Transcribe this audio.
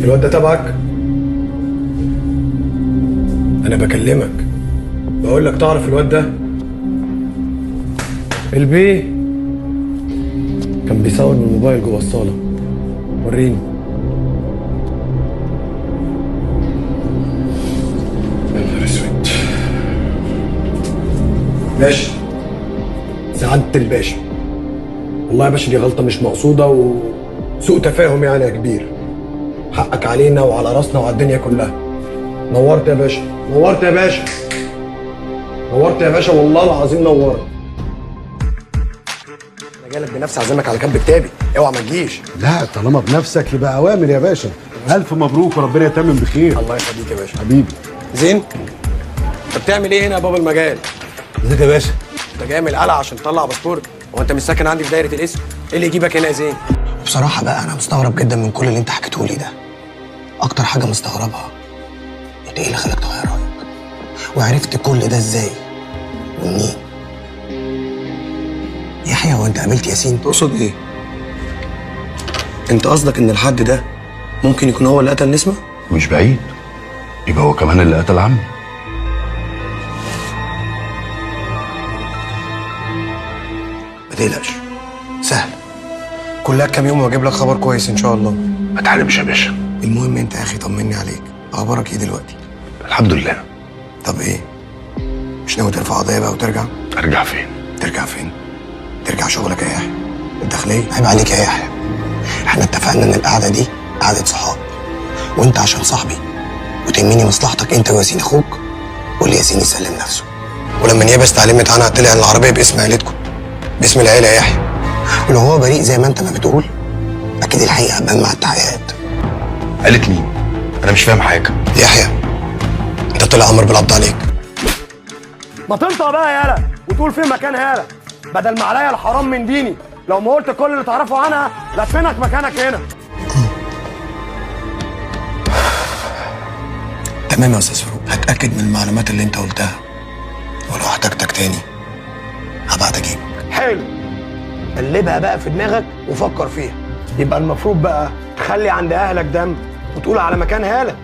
الواد ده تبعك؟ انا بكلمك بقول لك تعرف الواد ده؟ البيه كان بيصور بالموبايل جوه الصاله. وريني. يا نهار اسود. باشا، سعادة الباشا، والله يا باشا دي غلطة مش مقصودة وسوء تفاهم يعني يا كبير. حقك علينا وعلى راسنا وعلى الدنيا كلها. نورت يا باشا، نورت يا باشا، نورت يا باشا، والله العظيم نورت. انا جاي لك بنفسي اعزمك على كاتب كتابي، اوعى ما تجيش. لا طالما بنفسك يبقى اوامر يا باشا. الف مبروك وربنا يتمم بخير. الله يخليك يا باشا حبيبي. زين. انت بتعمل ايه هنا يا بابا المجال؟ ازيك يا باشا؟ انت جاي من القلعه عشان تطلع باسبور؟ هو انت مش ساكن عندي في دايره الاسم؟ ايه اللي يجيبك هنا يا زين؟ بصراحة بقى أنا مستغرب جدا من كل اللي أنت حكيته لي ده. أكتر حاجة مستغربها أنت إيه اللي خلاك تغير رأيك؟ وعرفت كل ده إزاي؟ ومنين؟ يحيى هو أنت قابلت ياسين؟ تقصد ايه؟ انت قصدك ان الحد ده ممكن يكون هو اللي قتل نسمة؟ مش بعيد يبقى هو كمان اللي قتل عمي. ما تقلقش، سهل، كلها كام يوم واجيب لك خبر كويس ان شاء الله. ما تعلمش يا باشا. المهم انت يا اخي طمني عليك، اخبارك ايه دلوقتي؟ الحمد لله. طب ايه؟ مش ناوي ترفع قضيه بقى وترجع؟ ارجع فين؟ ترجع فين؟ ترجع شغلك يا يحيى، الداخليه. عيب عليك يا يحيى. إحنا اتفقنا إن القعدة دي قعدة صحاب، وأنت عشان صاحبي وتهمني مصلحتك أنت وياسين أخوك، قول لي ياسين يسلم نفسه. ولما النيابه استعلمت عنها طلع ان العربيه باسم عيلتكم، باسم العيله يا يحيى. ولو هو بريء زي ما أنت ما بتقول أكيد الحقيقة هتبان مع التحقيقات. قالت مين؟ انا مش فاهم حاجه. يحيى انت طلع امر بالقبض عليك. ما تنطق بقى يالا وتقول فين مكان هاله، بدل ما عليا الحرام من ديني. لو ما قلت كل اللي تعرفه عنها لفينك مكانك هنا. تمام يا استاذ فاروق، هتاكد من المعلومات اللي انت قلتها، ولو احتجتك تاني هبعت اجيبك. حلو، قلبها بقى في دماغك وفكر فيها. يبقى المفروض بقى تخلي عند اهلك دم وتقول على مكان هاله.